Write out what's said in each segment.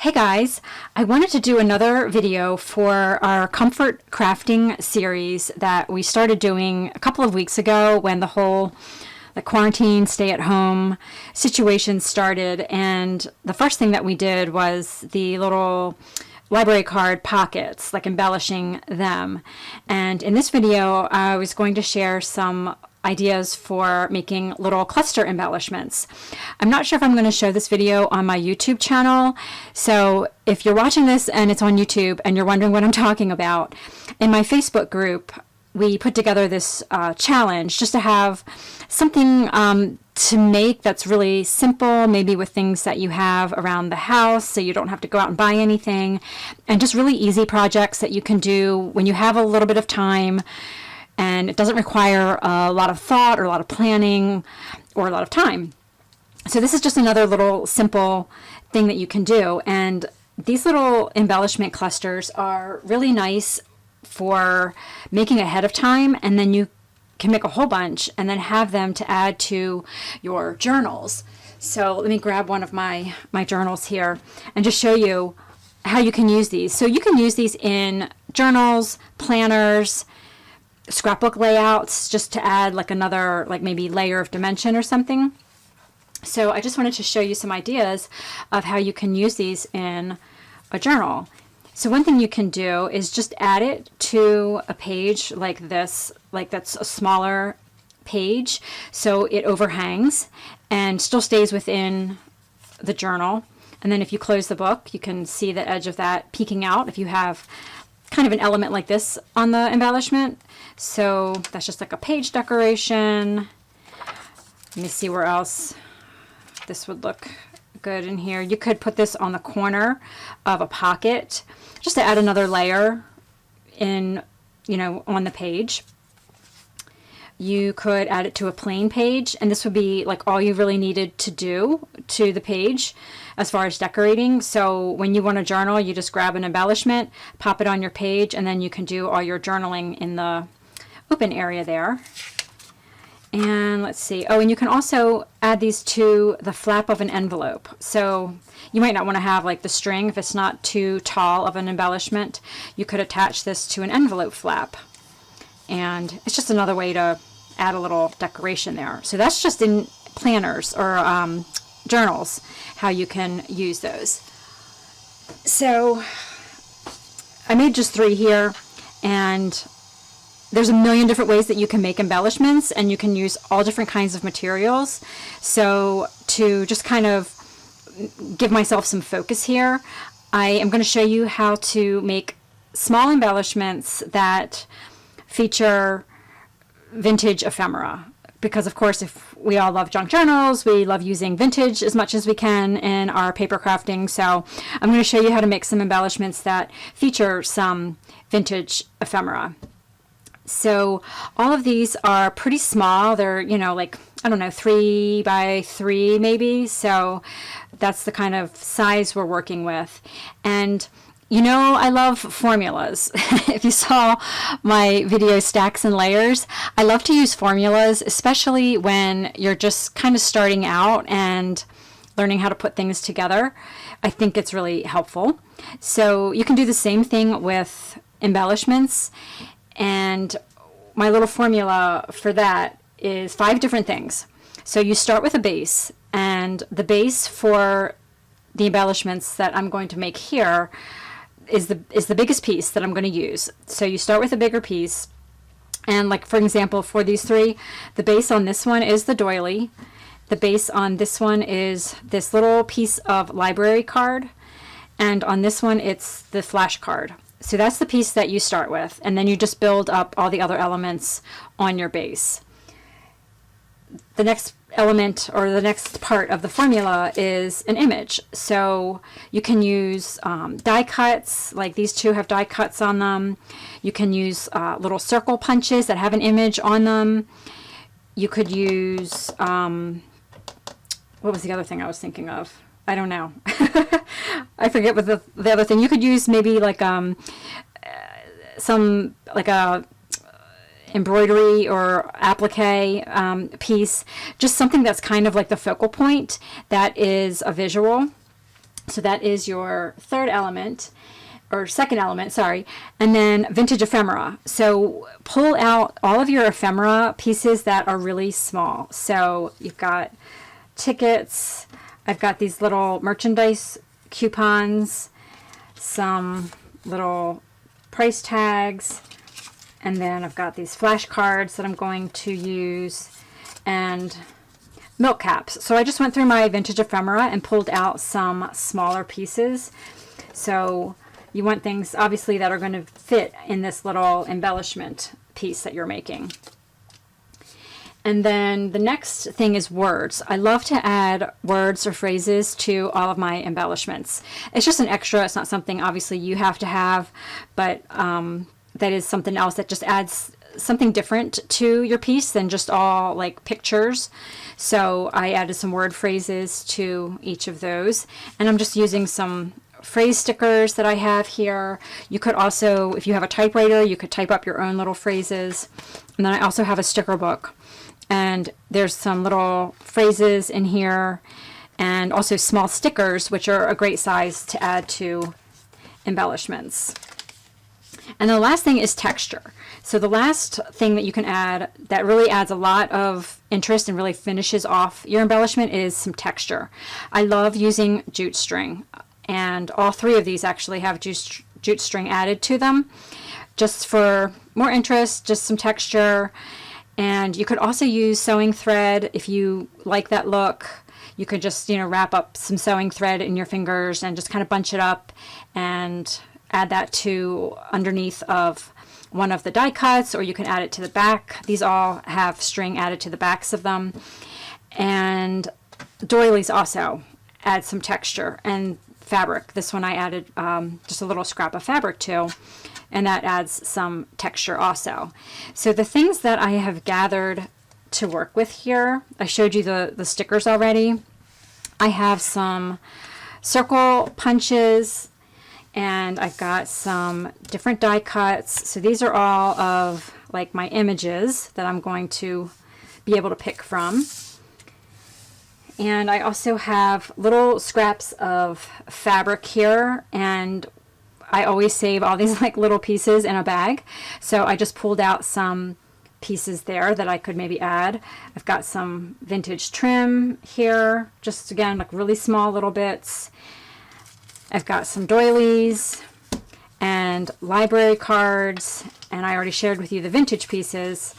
Hey guys, I wanted to do another video for our comfort crafting series that we started doing a couple of weeks ago when the quarantine stay at home situation started, and the first thing that we did was the little library card pockets, like embellishing them. And in this video I was going to share some ideas for making little cluster embellishments. I'm not sure if I'm going to show this video on my YouTube channel, so if you're watching this and it's on YouTube and you're wondering what I'm talking about, in my Facebook group we put together this challenge just to have something to make that's really simple, maybe with things that you have around the house so you don't have to go out and buy anything, and just really easy projects that you can do when you have a little bit of time and it doesn't require a lot of thought or a lot of planning or a lot of time. So this is just another little simple thing that you can do, and these little embellishment clusters are really nice for making ahead of time, and then you can make a whole bunch and then have them to add to your journals. So let me grab one of my journals here and just show you how you can use these. So you can use these in journals, planners, scrapbook layouts, just to add like another maybe layer of dimension or something. So I just wanted to show you some ideas of how you can use these in a journal. So one thing you can do is just add it to a page like this, like that's a smaller page, so it overhangs and still stays within the journal. And then if you close the book, you can see the edge of that peeking out if you have kind of an element like this on the embellishment. So that's just like a page decoration. Let me see where else this would look good in here. You could put this on the corner of a pocket just to add another layer in, on the page. You could add it to a plain page, and this would be like all you really needed to do to the page as far as decorating. So when you want to journal, you just grab an embellishment, pop it on your page, and then you can do all your journaling in the open area there. And let's see. Oh, and you can also add these to the flap of an envelope. So you might not want to have like the string if it's not too tall of an embellishment. You could attach this to an envelope flap. And it's just another way to add a little decoration there. So that's just in planners or journals, how you can use those. So I made just 3 here, and there's a million different ways that you can make embellishments, and you can use all different kinds of materials. So to just kind of give myself some focus here, I am going to show you how to make small embellishments that feature vintage ephemera. Because of course, if we all love junk journals, we love using vintage as much as we can in our paper crafting. So I'm going to show you how to make some embellishments that feature some vintage ephemera. So all of these are pretty small. They're, like, I don't know, 3 by 3 maybe. So that's the kind of size we're working with. And I love formulas. If you saw my video Stacks and Layers, I love to use formulas, especially when you're just kind of starting out and learning how to put things together. I think it's really helpful. So you can do the same thing with embellishments. And my little formula for that is 5 different things. So you start with a base, and the base for the embellishments that I'm going to make here is the biggest piece that I'm going to use. So you start with a bigger piece, and like for example for these 3, the base on this one is the doily. The base on this one is this little piece of library card, and on this one it's the flash card. So that's the piece that you start with, and then you just build up all the other elements on your base. The next element, or the next part of the formula, is an image. So you can use die cuts, like these 2 have die cuts on them. You can use little circle punches that have an image on them. You could use, what was the other thing I was thinking of? I don't know. I forget what the other thing. You could use maybe like some like a embroidery or applique piece, just something that's kind of like the focal point that is a visual. So that is your third element, or second element, sorry. And then vintage ephemera. So pull out all of your ephemera pieces that are really small. So you've got tickets, I've got these little merchandise coupons, some little price tags, and then I've got these flashcards that I'm going to use, and milk caps. So I just went through my vintage ephemera and pulled out some smaller pieces. So you want things obviously that are going to fit in this little embellishment piece that you're making. And then the next thing is words. I love to add words or phrases to all of my embellishments. It's just an extra. It's not something obviously you have to have, but that is something else that just adds something different to your piece than just all like pictures. So I added some word phrases to each of those, and I'm just using some phrase stickers that I have here. You could also, if you have a typewriter, you could type up your own little phrases. And then I also have a sticker book, and there's some little phrases in here, and also small stickers, which are a great size to add to embellishments. And the last thing is texture. So the last thing that you can add that really adds a lot of interest and really finishes off your embellishment is some texture. I love using jute string, and all three of these actually have jute string added to them, just for more interest, just some texture. And you could also use sewing thread if you like that look. You could just, wrap up some sewing thread in your fingers and just kind of bunch it up and add that to underneath of one of the die cuts, or you can add it to the back. These all have string added to the backs of them. And doilies also add some texture and fabric. This one I added just a little scrap of fabric to, and that adds some texture also. So the things that I have gathered to work with here, I showed you the stickers already. I have some circle punches, and I've got some different die cuts. So these are all of like my images that I'm going to be able to pick from. And I also have little scraps of fabric here, and I always save all these like little pieces in a bag. So I just pulled out some pieces there that I could maybe add. I've got some vintage trim here, just again like really small little bits. I've got some doilies and library cards, and I already shared with you the vintage pieces,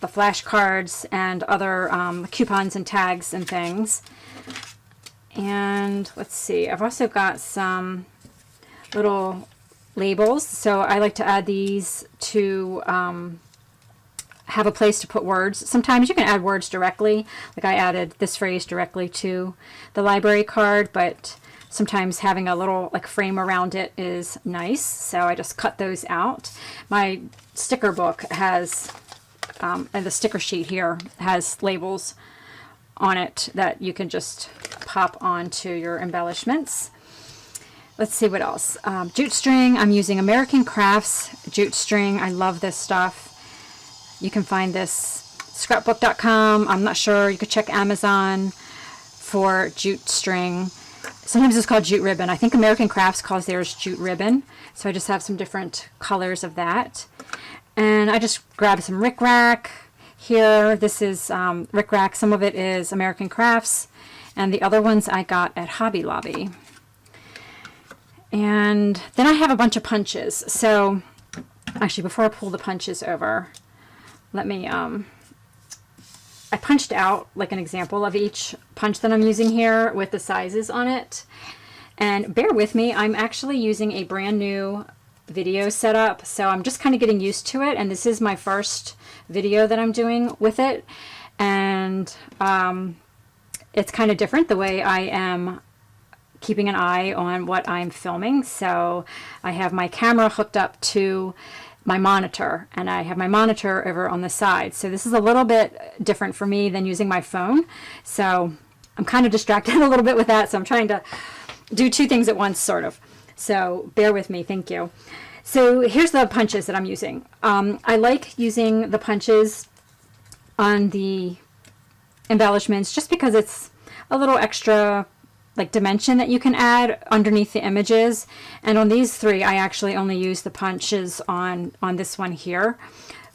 the flashcards and other coupons and tags and things. And let's see, I've also got some little labels. So I like to add these to have a place to put words. Sometimes you can add words directly, like I added this phrase directly to the library card, but sometimes having a little like frame around it is nice. So I just cut those out. My sticker book has, and the sticker sheet here has labels on it that you can just pop onto your embellishments. Let's see what else. Jute string. I'm using American Crafts jute string. I love this stuff. You can find this scrapbook.com. I'm not sure. You could check Amazon for jute string. Sometimes it's called jute ribbon. I think American Crafts calls theirs jute ribbon. So I just have some different colors of that. And I just grabbed some rickrack here. This is rickrack. Some of it is American Crafts, and the other ones I got at Hobby Lobby. And then I have a bunch of punches. So actually, before I pull the punches over, let me, I punched out like an example of each punch that I'm using here with the sizes on it. And bear with me, I'm actually using a brand new video setup, so I'm just kind of getting used to it, and this is my first video that I'm doing with it, and it's kind of different the way I am keeping an eye on what I'm filming. So I have my camera hooked up to my monitor, and I have my monitor over on the side. So this is a little bit different for me than using my phone. So I'm kind of distracted a little bit with that. So I'm trying to do two things at once, sort of. So bear with me. Thank you. So here's the punches that I'm using. I like using the punches on the embellishments just because it's a little extra like dimension that you can add underneath the images. And on these three, I actually only use the punches on this one here.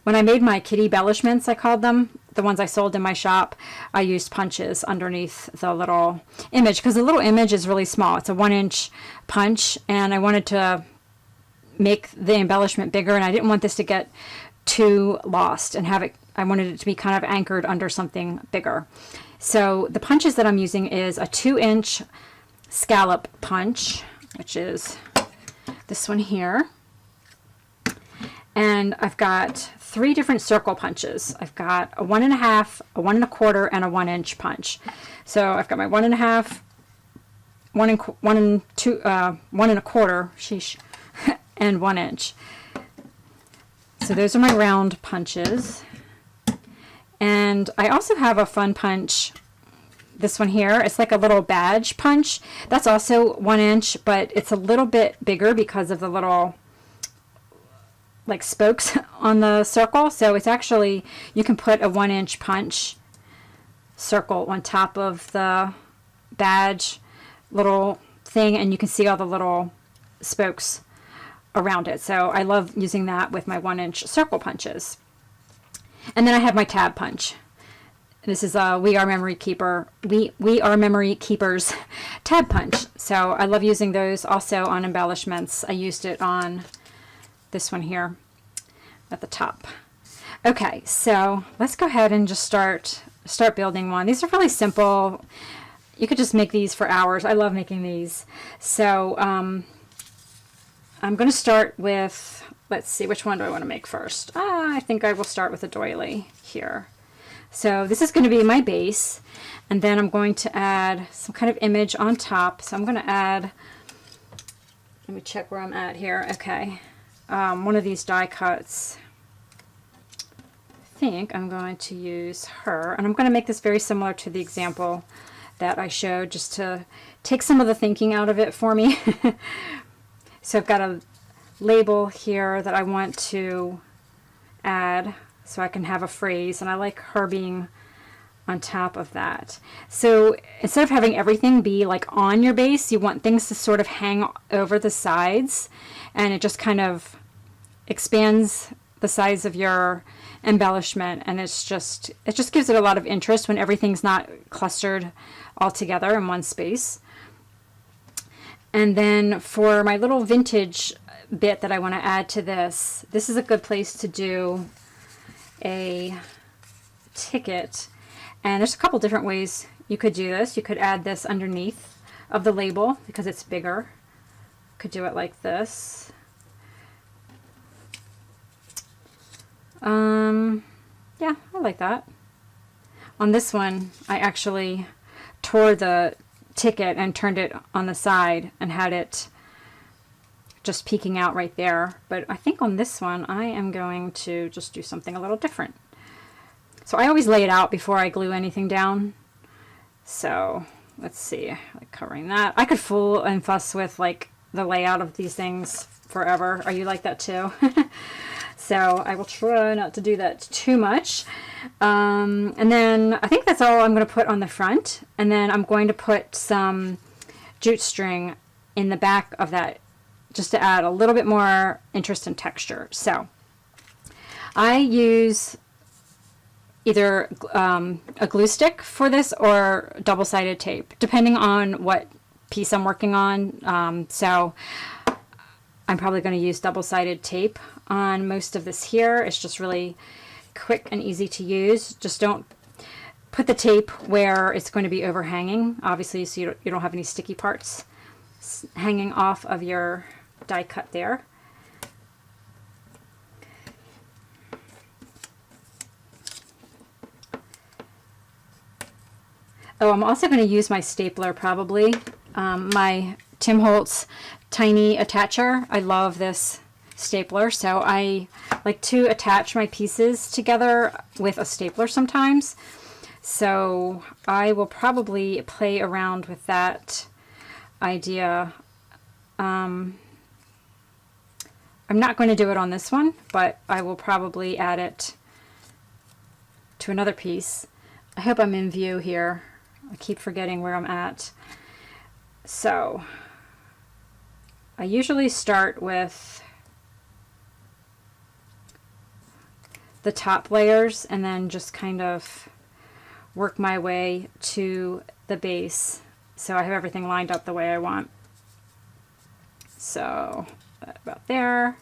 When I made my Kittybellishments, I called them, the ones I sold in my shop, I used punches underneath the little image because the little image is really small. It's a 1-inch punch, and I wanted to make the embellishment bigger, and I didn't want this to get too lost and have it, I wanted it to be kind of anchored under something bigger. So the punches that I'm using is a 2-inch scallop punch, which is this one here. And I've got 3 different circle punches. I've got a 1.5, a 1 1/4, and a 1-inch punch. So I've got my 1.5, 1 1/4, sheesh, and 1 inch. So those are my round punches. And I also have a fun punch, this one here. It's like a little badge punch. That's also 1 inch, but it's a little bit bigger because of the little like spokes on the circle. So it's actually, you can put a 1-inch punch circle on top of the badge little thing, and you can see all the little spokes around it. So I love using that with my 1-inch circle punches. And then I have my tab punch. This is a We Are Memory Keeper, We Are Memory Keepers tab punch. So I love using those also on embellishments. I used it on this one here at the top. Okay, so let's go ahead and just start building one. These are really simple. You could just make these for hours. I love making these. So I'm going to start with, let's see, which one do I want to make first? I think I will start with a doily here. So this is going to be my base, and then I'm going to add some kind of image on top. So I'm going to add, let me check where I'm at here. Okay, one of these die cuts. I think I'm going to use her, and I'm going to make this very similar to the example that I showed, just to take some of the thinking out of it for me. So I've got a label here that I want to add so I can have a phrase, and I like her being on top of that. So instead of having everything be like on your base, you want things to sort of hang over the sides, and it just kind of expands the size of your embellishment, and it just gives it a lot of interest when everything's not clustered all together in one space. And then for my little vintage bit that I want to add to this is a good place to do a ticket. And there's a couple different ways you could do this. You could add this underneath of the label because it's bigger. Could do it like this. Yeah, I like that. On this one, I actually tore the ticket and turned it on the side and had it just peeking out right there. But I think on this one I am going to just do something a little different. So I always lay it out before I glue anything down. So let's see, like covering that. I could fool and fuss with like the layout of these things forever. Are you like that too? So I will try not to do that too much. And then I think that's all I'm going to put on the front. And then I'm going to put some jute string in the back of that just to add a little bit more interest and texture. So I use either a glue stick for this or double-sided tape, depending on what piece I'm working on. So I'm probably going to use double-sided tape on most of this here. It's just really quick and easy to use. Just don't put the tape where it's going to be overhanging, obviously, so you don't have any sticky parts hanging off of your die cut there. Oh, I'm also going to use my stapler probably. My Tim Holtz tiny attacher. I love this stapler, so I like to attach my pieces together with a stapler sometimes. So I will probably play around with that idea. I'm not going to do it on this one, but I will probably add it to another piece. I hope I'm in view here. I keep forgetting where I'm at. So I usually start with the top layers and then just kind of work my way to the base so I have everything lined up the way I want. So about there.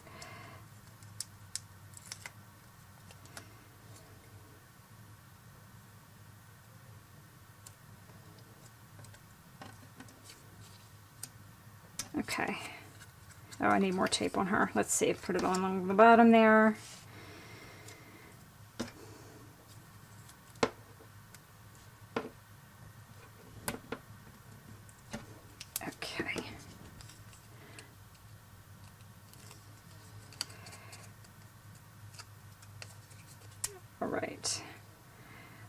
Okay. Oh, I need more tape on her. Let's see, put it on along the bottom there. Okay. All right.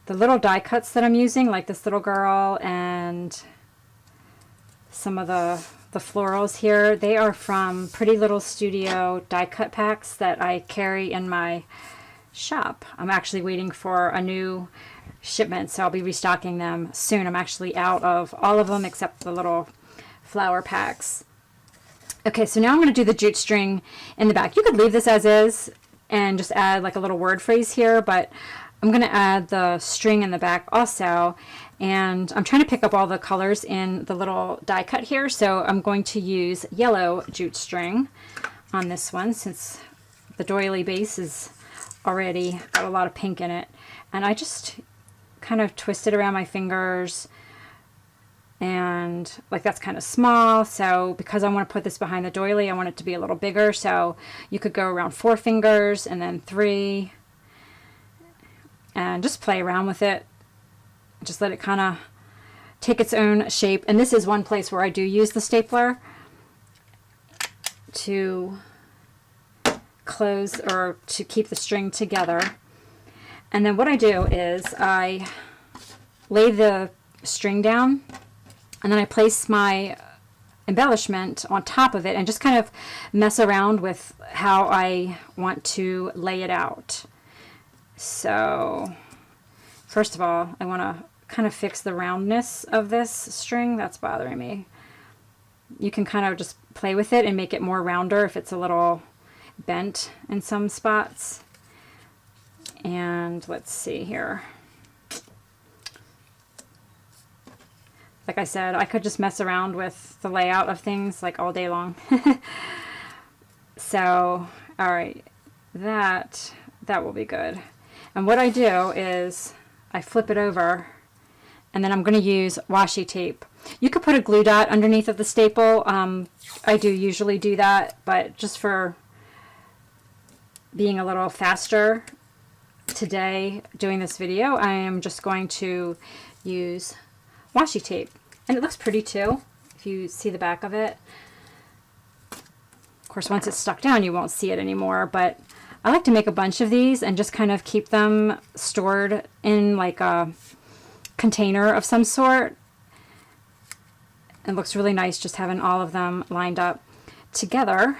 The little die cuts that I'm using, like this little girl and some of the florals here, they are from Pretty Little Studio die cut packs that I carry in my shop. I'm actually waiting for a new shipment, so I'll be restocking them soon. I'm actually out of all of them except the little flower packs. Okay, so now I'm going to do the jute string in the back. You could leave this as is and just add like a little word phrase here, but I'm going to add the string in the back also. And I'm trying to pick up all the colors in the little die cut here, so I'm going to use yellow jute string on this one since the doily base is already got a lot of pink in it. And I just kind of twist it around my fingers, and like that's kind of small, so because I want to put this behind the doily, I want it to be a little bigger, so you could go around 4 fingers and then 3 and just play around with it. Just let it kind of take its own shape. And this is one place where I do use the stapler to close or to keep the string together. And then what I do is I lay the string down and then I place my embellishment on top of it and just kind of mess around with how I want to lay it out. So first of all, I want to kind of fix the roundness of this string that's bothering me. You can kind of just play with it and make it more rounder if it's a little bent in some spots. And let's see here. Like I said, I could just mess around with the layout of things like all day long. So, all right, that will be good. And what I do is I flip it over and then I'm going to use washi tape. You could put a glue dot underneath of the staple. I do usually do that, but just for being a little faster today doing this video, I am just going to use washi tape. And it looks pretty too, if you see the back of it. Of course, once it's stuck down, you won't see it anymore, but I like to make a bunch of these and just kind of keep them stored in like a container of some sort. It looks really nice just having all of them lined up together.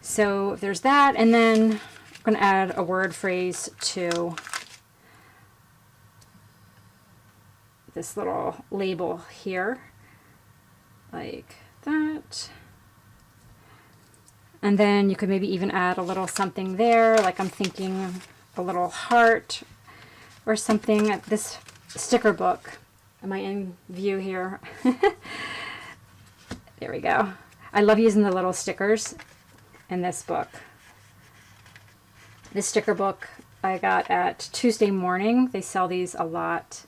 So there's that, and then I'm going to add a word phrase to this little label here, like that. And then you could maybe even add a little something there, like I'm thinking a little heart or something. This sticker book, am I in view here? There we go. I love using the little stickers in this book. This sticker book I got at Tuesday Morning. They sell these a lot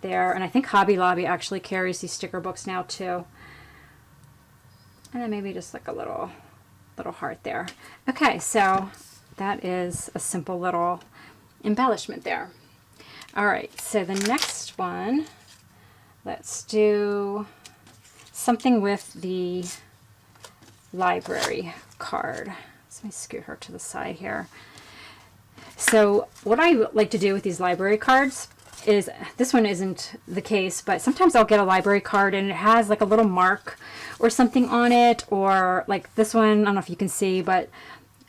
there, and I think Hobby Lobby actually carries these sticker books now too. And then maybe just like a little heart there. Okay, so that is a simple little embellishment there. All right, so the next one, let's do something with the library card. Let me scoot her to the side here. So what I like to do with these library cards is, this one isn't the case, but sometimes I'll get a library card and it has like a little mark or something on it, or like this one, I don't know if you can see, but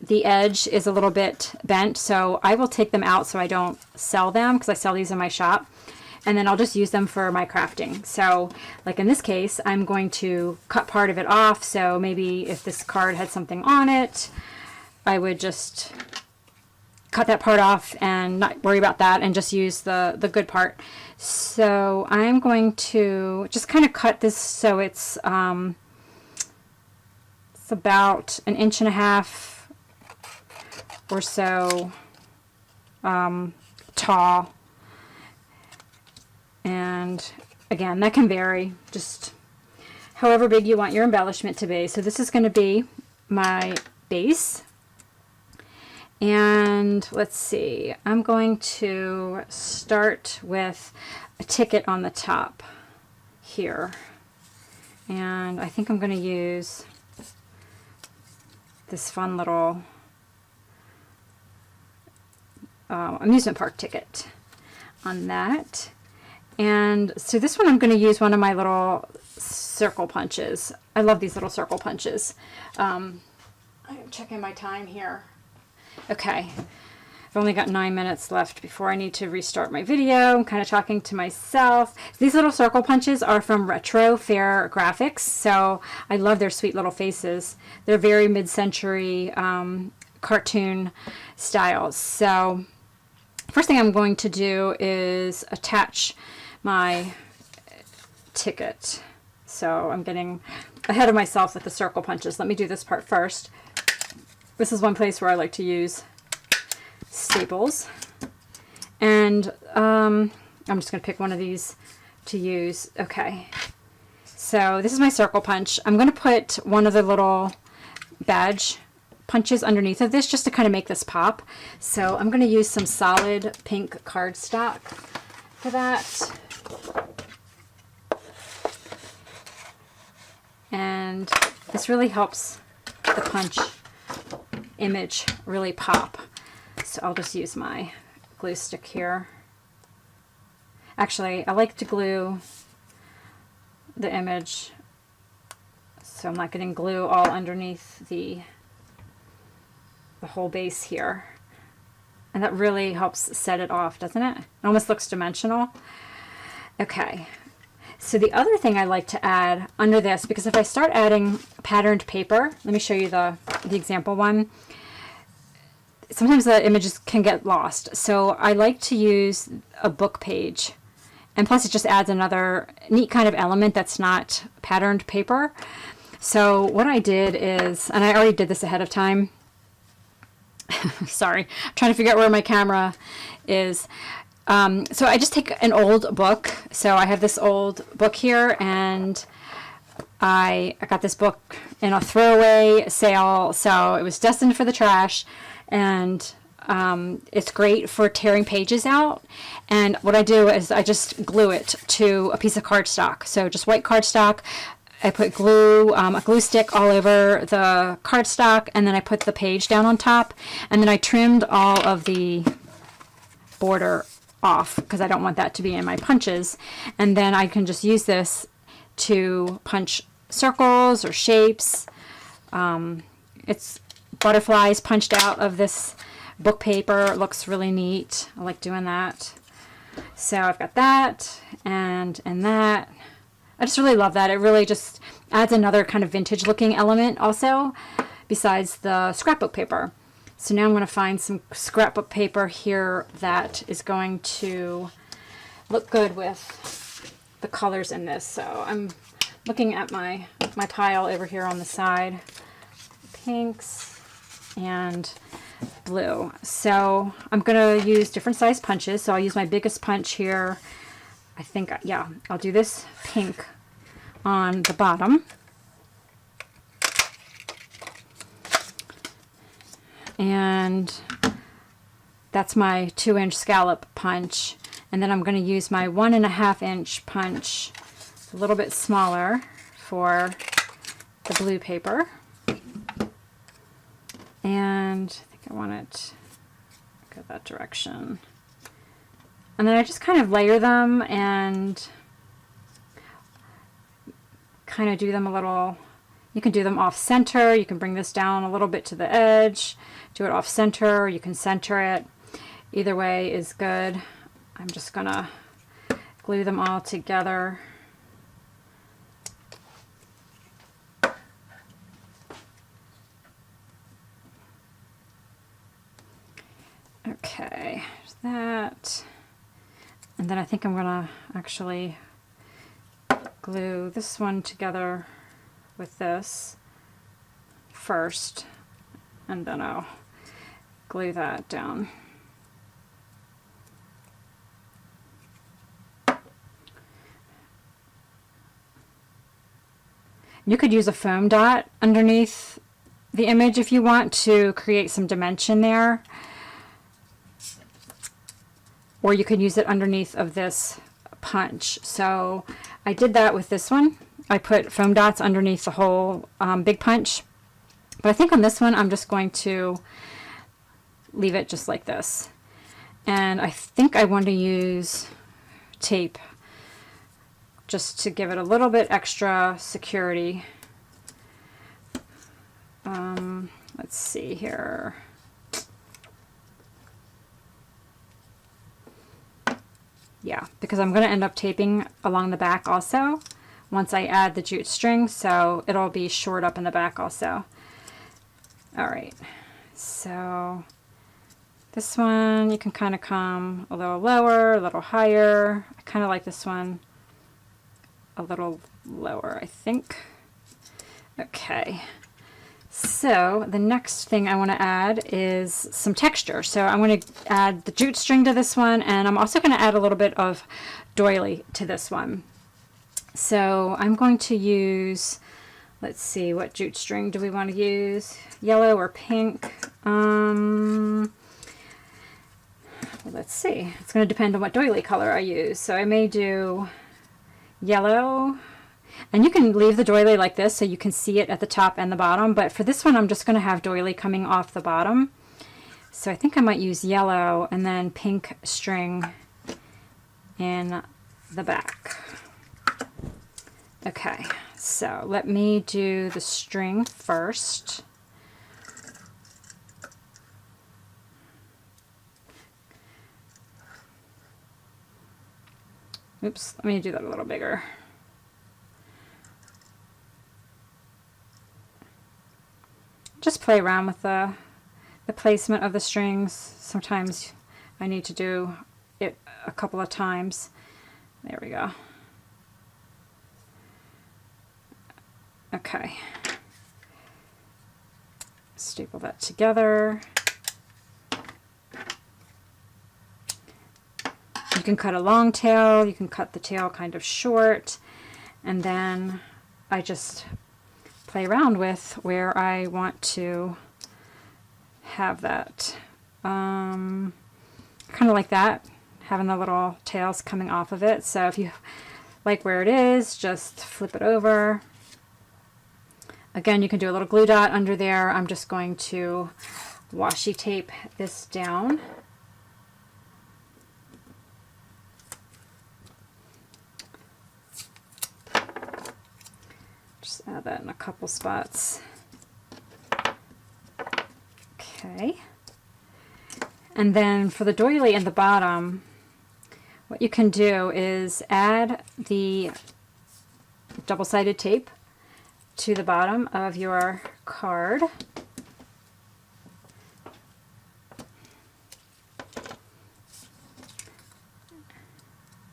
the edge is a little bit bent, so I will take them out so I don't sell them, because I sell these in my shop. and then I'll just use them for my crafting. So like in this case, I'm going to cut part of it off. So maybe if this card had something on it, I would just cut that part off and not worry about that and just use the good part. So I'm going to just kind of cut this so it's about 1.5 inches or so tall. And again, that can vary, just however big you want your embellishment to be. So this is going to be my base. And let's see, I'm going to start with a ticket on the top here. And I think I'm going to use this fun little amusement park ticket on that. And so this one I'm going to use one of my little circle punches. I love these little circle punches. I'm checking my time here. Okay, I've only got 9 minutes left before I need to restart my video. I'm kind of talking to myself. These little circle punches are from RetroFair Graphics, so I love their sweet little faces. They're very mid-century cartoon styles. So first thing I'm going to do is attach my ticket. So I'm getting ahead of myself with the circle punches. Let me do this part first. This is one place where I like to use staples. And I'm just going to pick one of these to use. Okay. So this is my circle punch. I'm going to put one of the little badge punches underneath of this just to kind of make this pop. So I'm going to use some solid pink cardstock for that. And this really helps the punch image really pop. So I'll just use my glue stick here. Actually, I like to glue the image so I'm not getting glue all underneath the whole base here. And that really helps set it off, doesn't it? It almost looks dimensional. Okay. So the other thing I like to add under this, because if I start adding patterned paper, let me show you the example one. Sometimes the images can get lost. So I like to use a book page. And plus it just adds another neat kind of element that's not patterned paper. So what I did is, and I already did this ahead of time. Sorry, I'm trying to figure out where my camera is. So I just take an old book. So I have this old book here, and I got this book in a throwaway sale, so it was destined for the trash, and it's great for tearing pages out. And what I do is I just glue it to a piece of cardstock. So just white cardstock. I put glue, a glue stick all over the cardstock, and then I put the page down on top, and then I trimmed all of the border off because I don't want that to be in my punches. And then I can just use this to punch circles or shapes. It's butterflies punched out of this book paper. It looks really neat. I like doing that. So I've got that and that. I just really love that. It really just adds another kind of vintage looking element also besides the scrapbook paper. So now I'm going to find some scrapbook paper here that is going to look good with the colors in this. So I'm looking at my pile over here on the side. Pinks and blue. So I'm going to use different size punches. So I'll use my biggest punch here. I think, yeah, I'll do this pink on the bottom. And that's my 2-inch scallop punch. And then I'm going to use my 1.5-inch punch, a little bit smaller, for the blue paper. And I think I want it to go that direction. And then I just kind of layer them and kind of do them a little. You can do them off center. You can bring this down a little bit to the edge, do it off center, or you can center it. Either way is good. I'm just gonna glue them all together. Okay, that. And then I think I'm gonna actually glue this one together with this first, and then I'll glue that down. You could use a foam dot underneath the image if you want to create some dimension there. Or you could use it underneath of this punch. So I did that with this one. I put foam dots underneath the whole big punch. But I think on this one I'm just going to leave it just like this. And I think I want to use tape just to give it a little bit extra security. Let's see here. Yeah, because I'm going to end up taping along the back also once I add the jute string, so it'll be shored up in the back also. All right, so this one you can kind of come a little lower, a little higher. I kind of like this one a little lower, I think. Okay, so the next thing I want to add is some texture. So I want to add the jute string to this one, and I'm also going to add a little bit of doily to this one. So I'm going to use, let's see, what jute string do we want to use? Yellow or pink? Let's see. It's going to depend on what doily color I use. So I may do yellow. And you can leave the doily like this so you can see it at the top and the bottom, but for this one I'm just going to have doily coming off the bottom. So I think I might use yellow and then pink string in the back. Okay, so let me do the string first. Oops, let me do that a little bigger. Just play around with the placement of the strings. Sometimes I need to do it a couple of times. There we go. Okay. Staple that together. You can cut a long tail, you can cut the tail kind of short, and then I just play around with where I want to have that. Kind of like that, having the little tails coming off of it. So if you like where it is, just flip it over. Again, you can do a little glue dot under there. I'm just going to washi tape this down. Just add that in a couple spots. Okay. And then for the doily in the bottom, what you can do is add the double-sided tape to the bottom of your card.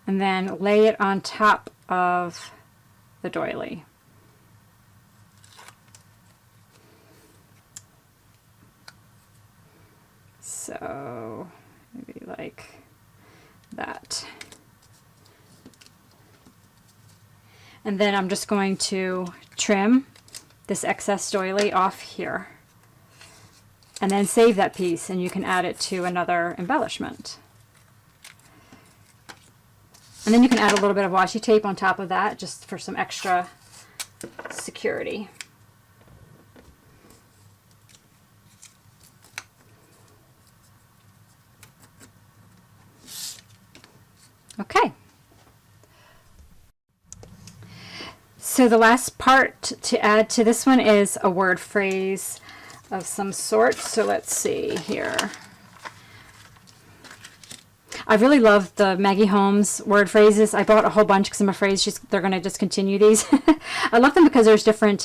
And then lay it on top of the doily. So maybe like that. And then I'm just going to trim this excess doily off here. And then save that piece and you can add it to another embellishment. And then you can add a little bit of washi tape on top of that just for some extra security. Okay. So the last part to add to this one is a word phrase of some sort. So let's see here. I really love the Maggie Holmes word phrases. I bought a whole bunch because I'm afraid they're going to discontinue these. I love them because there's different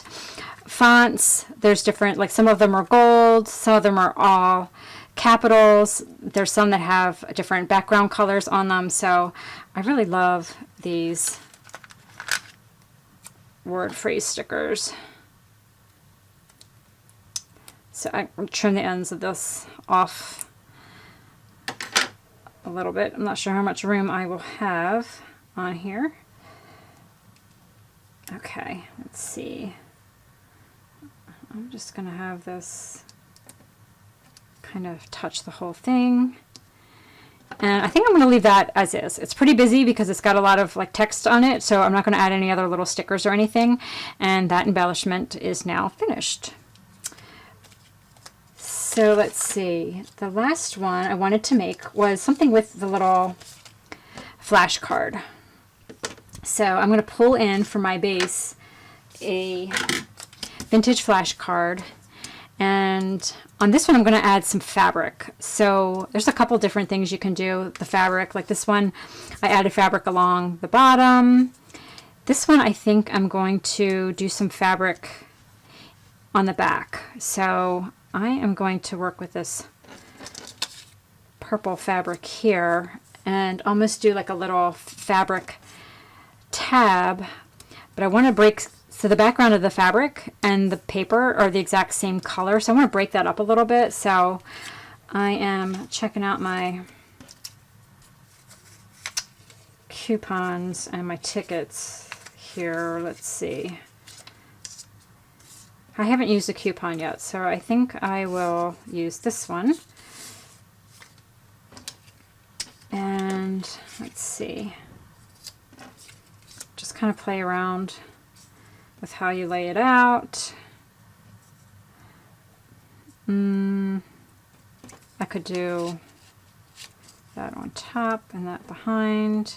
fonts. There's different, like some of them are gold, some of them are all capitals. There's some that have different background colors on them. So I really love these word phrase stickers. So I trim the ends of this off a little bit. I'm not sure how much room I will have on here. Okay, let's see. I'm just going to have this kind of touch the whole thing. And I think I'm going to leave that as is. It's pretty busy because it's got a lot of like text on it, so I'm not going to add any other little stickers or anything. And that embellishment is now finished. So let's see. The last one I wanted to make was something with the little flash card. So I'm going to pull in for my base a vintage flash card, and on this one I'm going to add some fabric. So there's a couple different things you can do with the fabric. Like this one, I added fabric along the bottom. This one I think I'm going to do some fabric on the back. So I am going to work with this purple fabric here and almost do like a little fabric tab, but I want to break, so the background of the fabric and the paper are the exact same color, so I want to break that up a little bit. So I am checking out my coupons and my tickets here. Let's see. I haven't used a coupon yet, so I think I will use this one. And let's see. Just kind of play around with how you lay it out. I could do that on top and that behind.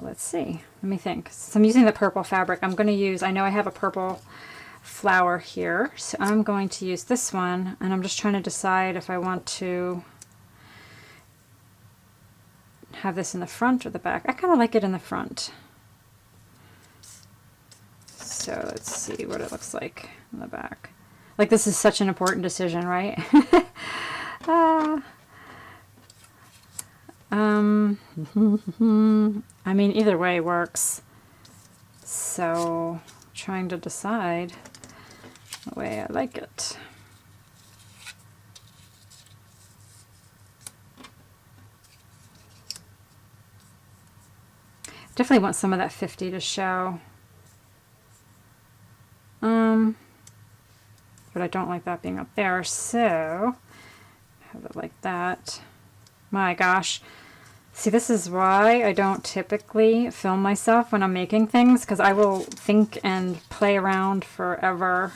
Let's see. Let me think. So I'm using the purple fabric. I'm going to use, I know I have a purple flower here, so I'm going to use this one, and I'm just trying to decide if I want to have this in the front or the back. I kind of like it in the front. So let's see what it looks like in the back. Like, this is such an important decision, right? I mean, either way works. So, trying to decide the way I like it. Definitely want some of that 50 to show. But I don't like that being up there, so have it like that. My gosh. See, this is why I don't typically film myself when I'm making things, because I will think and play around forever,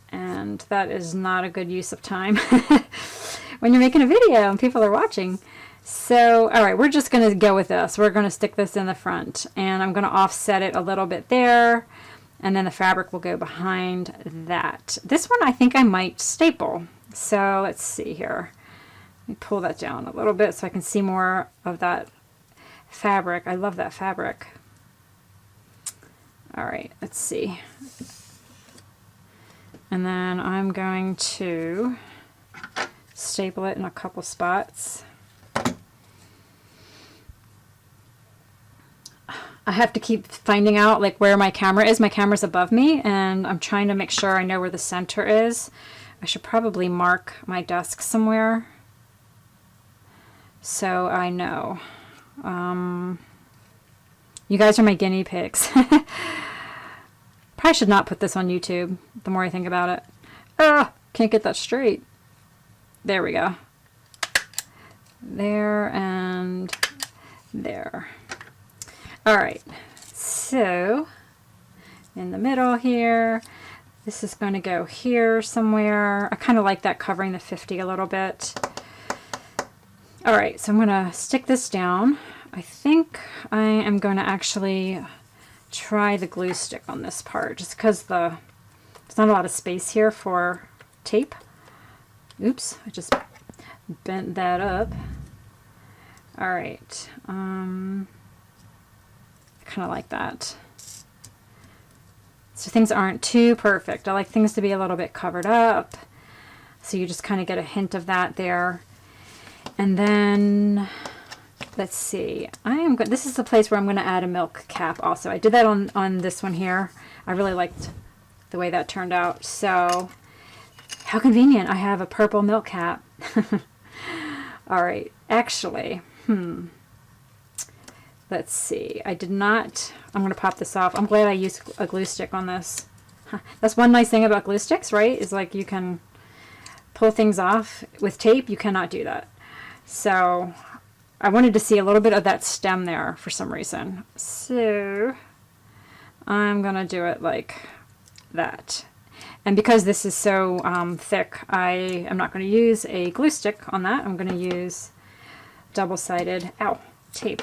and that is not a good use of time when you're making a video and people are watching. So, all right, we're just going to go with this. We're going to stick this in the front, and I'm going to offset it a little bit there, and then the fabric will go behind that. This one I think I might staple. So let's see here. Let me pull that down a little bit so I can see more of that fabric. I love that fabric. All right, let's see. And then I'm going to staple it in a couple spots. I have to keep finding out like where my camera is. My camera's above me, and I'm trying to make sure I know where the center is. I should probably mark my desk somewhere so I know. You guys are my guinea pigs. Probably should not put this on YouTube, the more I think about it. Can't get that straight. There we go. There and there. All right, so in the middle here, this is going to go here somewhere. I kind of like that covering the 50 a little bit. All right, so I'm going to stick this down. I think I am going to actually try the glue stick on this part, just because there's not a lot of space here for tape. Oops, I just bent that up. All right, I kind of like that. So things aren't too perfect. I like things to be a little bit covered up. So you just kind of get a hint of that there. And then, let's see, this is the place where I'm going to add a milk cap also. I did that on this one here. I really liked the way that turned out. So, how convenient. I have a purple milk cap. All right, actually, let's see. I'm going to pop this off. I'm glad I used a glue stick on this. That's one nice thing about glue sticks, right? Is like you can pull things off. With tape, you cannot do that. So I wanted to see a little bit of that stem there for some reason. So I'm going to do it like that. And because this is so thick, I am not going to use a glue stick on that. I'm going to use double-sided, tape.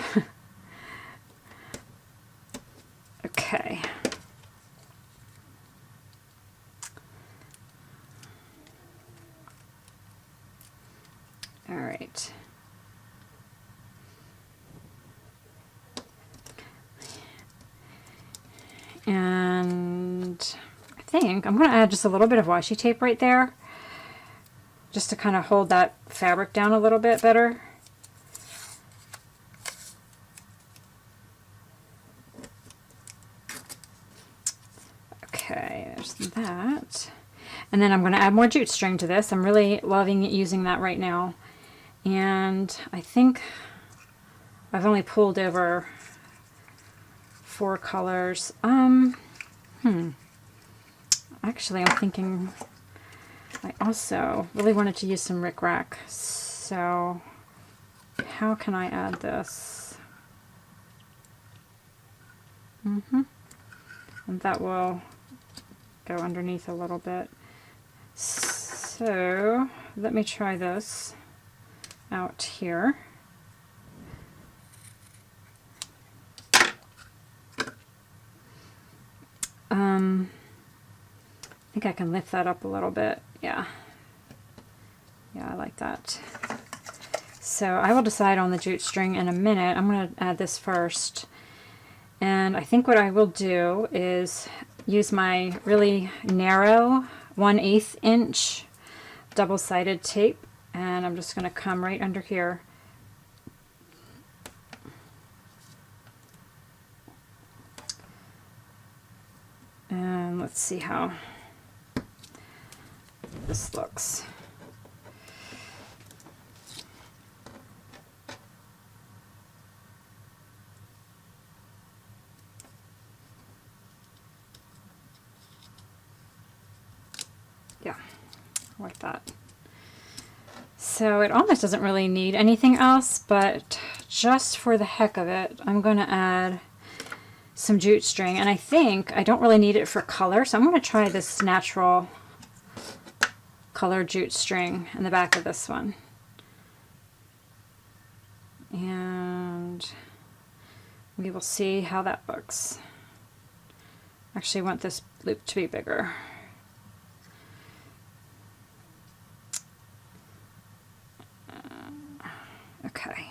Okay. All right. And I think I'm going to add just a little bit of washi tape right there, just to kind of hold that fabric down a little bit better. Okay, there's that. And then I'm going to add more jute string to this. I'm really loving using that right now. And I think I've only pulled over 4 colors. Actually, I'm thinking I also really wanted to use some rickrack. So how can I add this? And that will go underneath a little bit. So let me try this out here. I think I can lift that up a little bit. Yeah, I like that. So I will decide on the jute string in a minute. I'm going to add this first. And I think what I will do is use my really narrow 1/8 inch double-sided tape, and I'm just going to come right under here. And let's see how this looks. Yeah, like that. So it almost doesn't really need anything else, but just for the heck of it, I'm going to add some jute string, and I think I don't really need it for color, so I'm going to try this natural color jute string in the back of this one. And we will see how that looks. Actually, I want this loop to be bigger. Okay.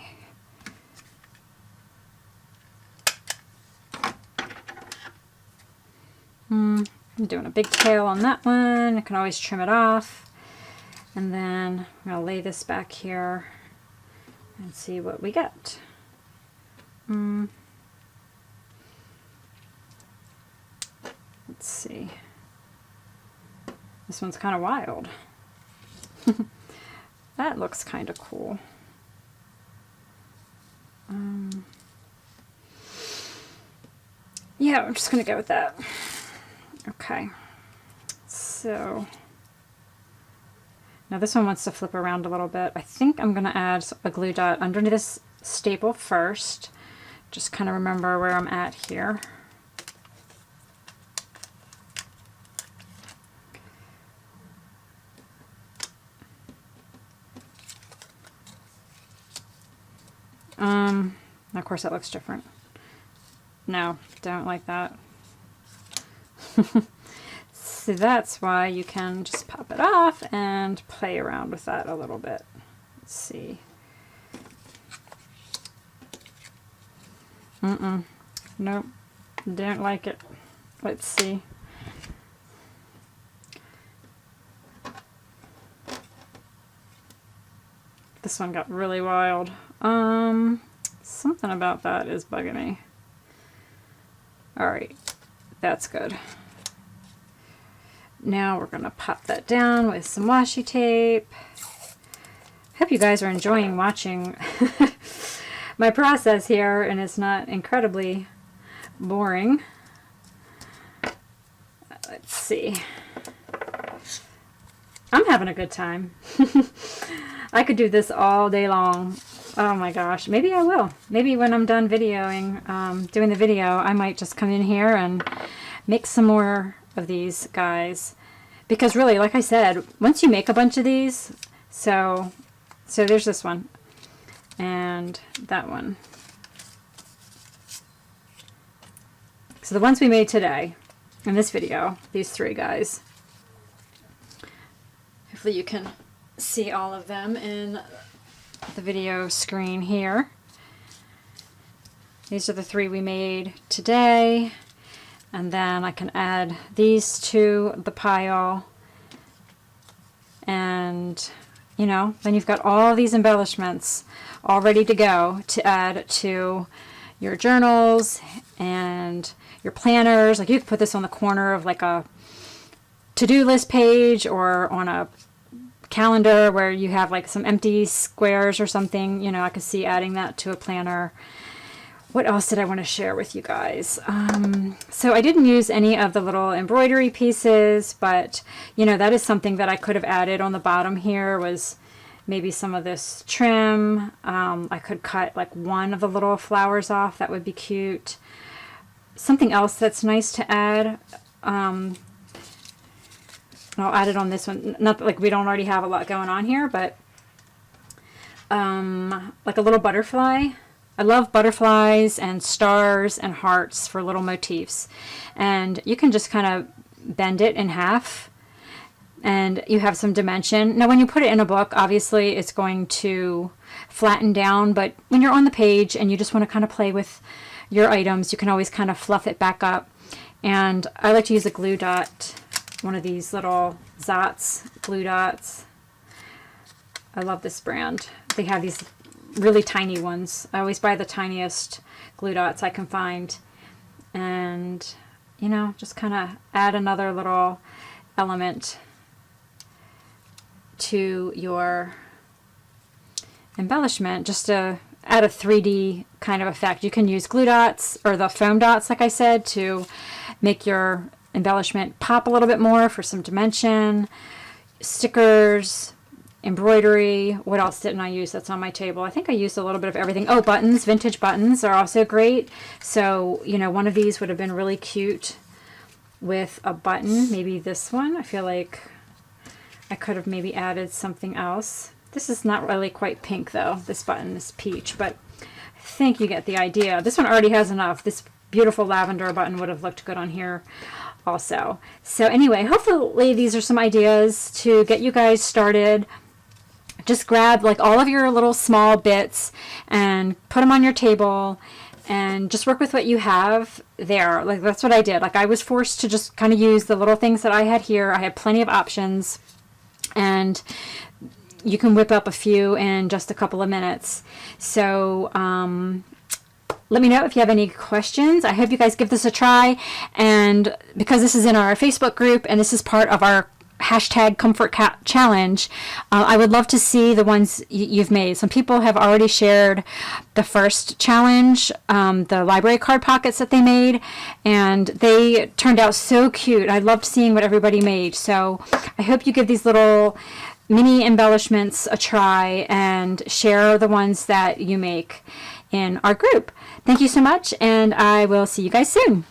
I'm doing a big tail on that one. I can always trim it off. And then I'm going to lay this back here and see what we get. Let's see. This one's kind of wild. That looks kind of cool. Yeah, I'm just going to go with that. Okay. So now this one wants to flip around a little bit. I think I'm going to add a glue dot underneath this staple first. Just kind of remember where I'm at here. Of course that looks different. No, don't like that. So that's why you can just pop it off and play around with that a little bit. Let's see. Nope. Don't like it. Let's see. This one got really wild. Something about that is bugging me. Alright, that's good. Now we're going to pop that down with some washi tape. Hope you guys are enjoying watching my process here and it's not incredibly boring. Let's see. I'm having a good time. I could do this all day long. Oh my gosh, maybe I will. Maybe when I'm done videoing, doing the video, I might just come in here and make some more of these guys. Because really, like I said, once you make a bunch of these, so there's this one and that one. So the ones we made today in this video, these three guys. Hopefully you can see all of them in the video screen here. These are the three we made today, and then I can add these to the pile, and you know, then you've got all these embellishments all ready to go to add to your journals and your planners. Like you could put this on the corner of like a to-do list page or on a calendar where you have like some empty squares or something. You know, I could see adding that to a planner. What else did I want to share with you guys? So I didn't use any of the little embroidery pieces, but you know, that is something that I could have added on the bottom here, was maybe some of this trim. I could cut like one of the little flowers off. That would be cute. Something else that's nice to add, I'll add it on this one. Not that, like, we don't already have a lot going on here, but like a little butterfly. I love butterflies and stars and hearts for little motifs. And you can just kind of bend it in half and you have some dimension. Now when you put it in a book, obviously it's going to flatten down, but when you're on the page and you just want to kind of play with your items, you can always kind of fluff it back up. And I like to use a glue dot, one of these little Zots glue dots. I love this brand. They have these really tiny ones. I always buy the tiniest glue dots I can find. And, you know, just kind of add another little element to your embellishment, just to add a 3D kind of effect. You can use glue dots or the foam dots, like I said, to make your embellishment pop a little bit more for some dimension. Stickers, embroidery. What else didn't I use that's on my table? I think I used a little bit of everything. Oh, buttons. Vintage buttons are also great. So, you know, one of these would have been really cute with a button. Maybe this one. I feel like I could have maybe added something else. This is not really quite pink though. This button is peach, but I think you get the idea. This one already has enough. This beautiful lavender button would have looked good on here also. So anyway, hopefully these are some ideas to get you guys started. Just grab like all of your little small bits and put them on your table and just work with what you have there. Like that's what I did. Like I was forced to just kind of use the little things that I had here. I had plenty of options, and you can whip up a few in just a couple of minutes. So let me know if you have any questions. I hope you guys give this a try. And because this is in our Facebook group and this is part of our hashtag comfort challenge, I would love to see the ones you've made. Some people have already shared the first challenge, the library card pockets that they made, and they turned out so cute. I loved seeing what everybody made. So I hope you give these little mini embellishments a try and share the ones that you make in our group. Thank you so much, and I will see you guys soon.